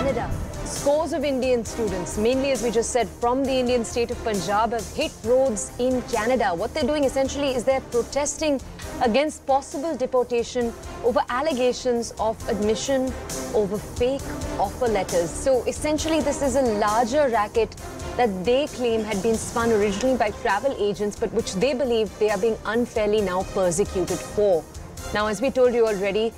Canada. Scores of Indian students, mainly as we just said, from the Indian state of Punjab, have hit roads in Canada. What they're doing essentially is they're protesting against possible deportation over allegations of admission over fake offer letters. So essentially this is a larger racket that they claim had been spun originally by travel agents, but which they believe they are being unfairly now persecuted for. Now, as we told you already,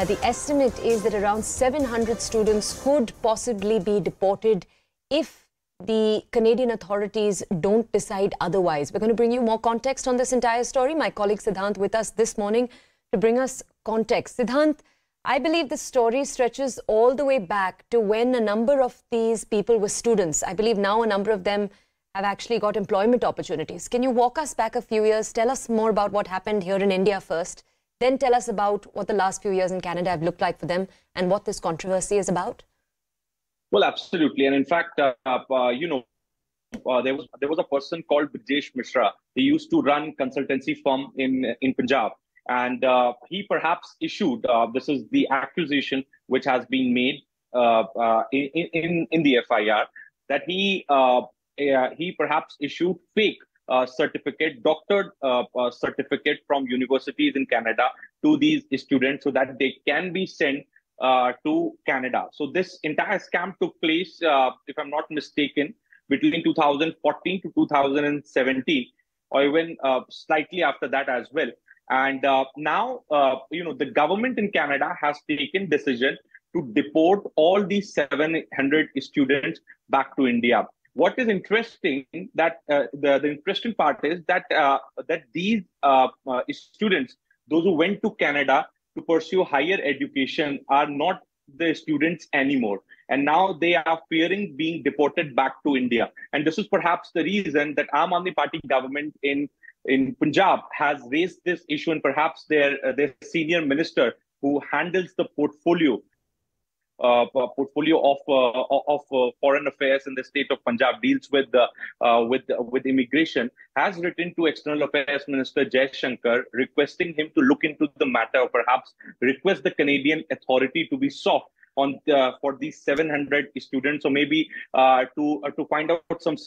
the estimate is that around 700 students could possibly be deported if the Canadian authorities don't decide otherwise. We're going to bring you more context on this entire story. My colleague Siddhant with us this morning to bring us context. Siddhant, I believe the story stretches all the way back to when a number of these people were students. I believe now a number of them have actually got employment opportunities. Can you walk us back a few years? Tell us more about what happened here in India first. Then tell us about what the last few years in Canada have looked like for them and what this controversy is about. Well, absolutely. And in fact, there was a person called Brajesh Mishra. He used to run consultancy firm in Punjab. And he perhaps issued, this is the accusation which has been made in the FIR, that he perhaps issued fake doctored certificate from universities in Canada to these students so that they can be sent to Canada. So this entire scam took place, if I'm not mistaken, between 2014 to 2017, or even slightly after that as well. And now, the government in Canada has taken decision to deport all these 700 students back to India. What is interesting, that the interesting part is that these students, those who went to Canada to pursue higher education, are not the students anymore. And now they are fearing being deported back to India. And this is perhaps the reason that Aam Aadmi Party government in Punjab has raised this issue, and perhaps their senior minister who handles the portfolio of foreign affairs in the state of Punjab, deals with immigration, has written to External Affairs Minister Jai Shankar requesting him to look into the matter, or perhaps request the Canadian authority to be soft on for these 700 students, or maybe to find out some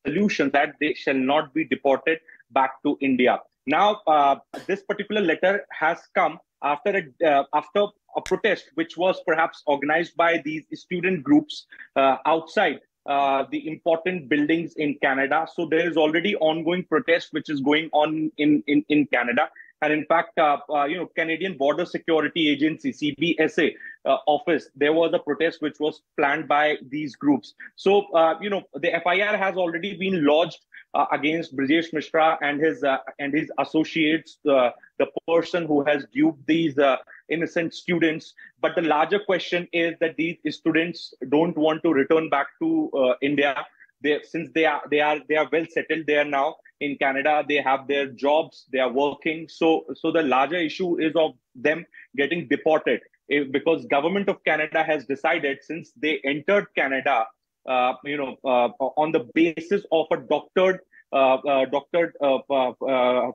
solution that they shall not be deported back to India. Now, this particular letter has come after a protest which was perhaps organized by these student groups outside the important buildings in Canada. So there is already ongoing protest which is going on in Canada. And in fact, Canadian Border Security Agency, CBSA office, there was a protest which was planned by these groups. So, the FIR has already been lodged against Brajesh Mishra and his associates, the person who has duped these innocent students. But the larger question is that these students don't want to return back to India. Since they are well settled there now in Canada, they have their jobs, they are working. So the larger issue is of them getting deported, because government of Canada has decided, since they entered Canada, on the basis of a doctored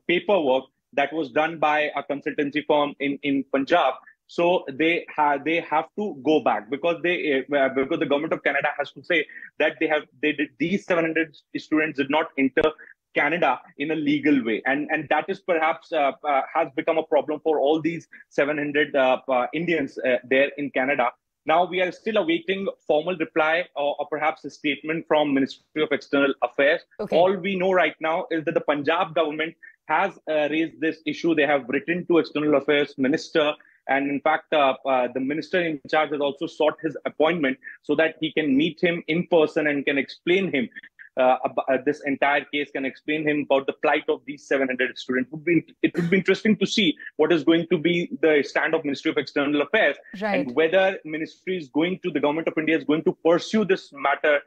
paperwork that was done by a consultancy firm in Punjab. So they have to go back, because the government of Canada has to say that these 700 students did not enter Canada in a legal way, and that is perhaps has become a problem for all these 700 Indians there in Canada. Now we are still awaiting formal reply or perhaps a statement from Ministry of External Affairs. Okay. All we know right now is that the Punjab government has raised this issue. They have written to External Affairs Minister. And in fact, the minister in charge has also sought his appointment so that he can meet him in person and can explain him this entire case, can explain him about the plight of these 700 students. It would be interesting to see what is going to be the stand of Ministry of External Affairs, right, and whether the government of India is going to pursue this matter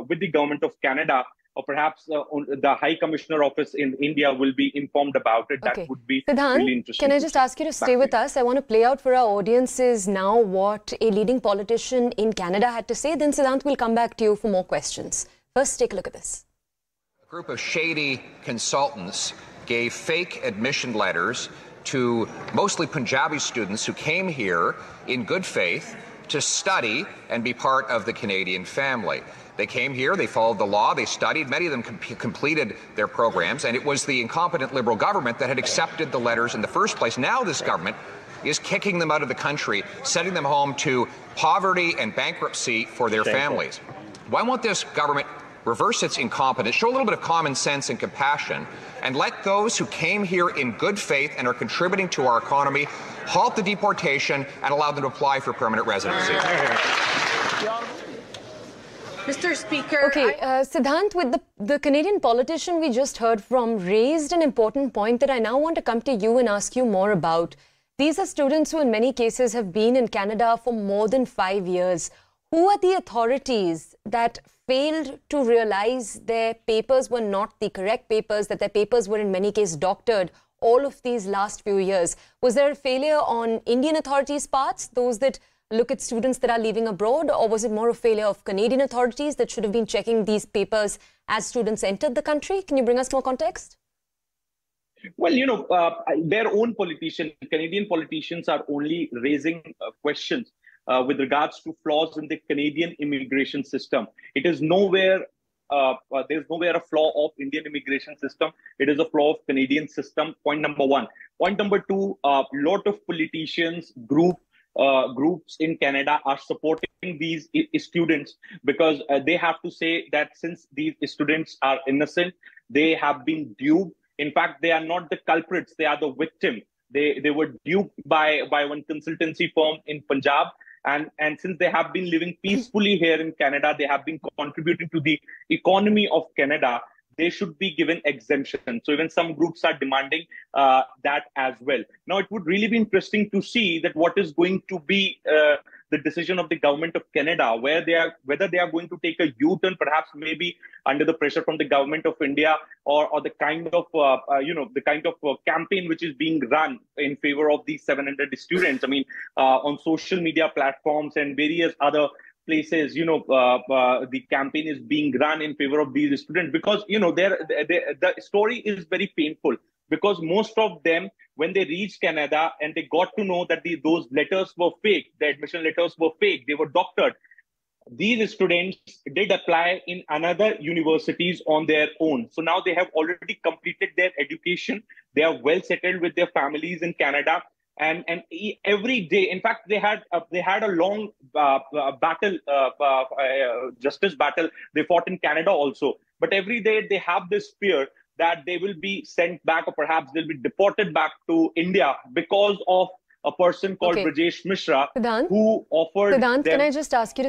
with the government of Canada, or perhaps the High Commissioner Office in India will be informed about it. Okay. That would be Siddhant, really interesting. Can I just ask you to stay with us? I want to play out for our audiences now what a leading politician in Canada had to say. Then, Siddhant, we'll come back to you for more questions. First, take a look at this. A group of shady consultants gave fake admission letters to mostly Punjabi students who came here in good faith to study and be part of the Canadian family. They came here, they followed the law, they studied, many of them completed their programs, and it was the incompetent Liberal government that had accepted the letters in the first place. Now this government is kicking them out of the country, sending them home to poverty and bankruptcy for their families. Why won't this government reverse its incompetence, show a little bit of common sense and compassion, and let those who came here in good faith and are contributing to our economy halt the deportation and allow them to apply for permanent residency? Mr. Speaker. Okay, Siddhant, with the Canadian politician we just heard from raised an important point that I now want to come to you and ask you more about. These are students who in many cases have been in Canada for more than 5 years. Who are the authorities that failed to realize their papers were not the correct papers, that their papers were in many cases doctored all of these last few years? Was there a failure on Indian authorities' parts, those that look at students that are leaving abroad, or was it more a failure of Canadian authorities that should have been checking these papers as students entered the country? Can you bring us more context? Well, their own politicians, Canadian politicians, are only raising questions with regards to flaws in the Canadian immigration system. It is nowhere, there's nowhere a flaw of Indian immigration system. It is a flaw of Canadian system, point number one. Point number two, a lot of politicians, groups in Canada are supporting these students because they have to say that since these students are innocent, they have been duped. In fact, they are not the culprits, they are the victim. They were duped by one consultancy firm in Punjab. And since they have been living peacefully here in Canada, they have been contributing to the economy of Canada, they should be given exemption. So even some groups are demanding that as well. Now, it would really be interesting to see that what is going to be the decision of the government of Canada, whether they are going to take a U-turn, perhaps maybe under the pressure from the government of India, or the kind of campaign which is being run in favor of these 700 students. I mean, on social media platforms and various other places, the campaign is being run in favor of these students because, the story is very painful because most of them, when they reached Canada and they got to know that those letters were fake, the admission letters were fake, they were doctored. These students did apply in another universities on their own. So now they have already completed their education. They are well settled with their families in Canada. And every day, in fact, they had a long battle, justice battle. They fought in Canada also. But every day they have this fear that they will be sent back, or perhaps they'll be deported back to India because of a person called Brajesh Mishra, Siddhant, who offered them... can I just ask you to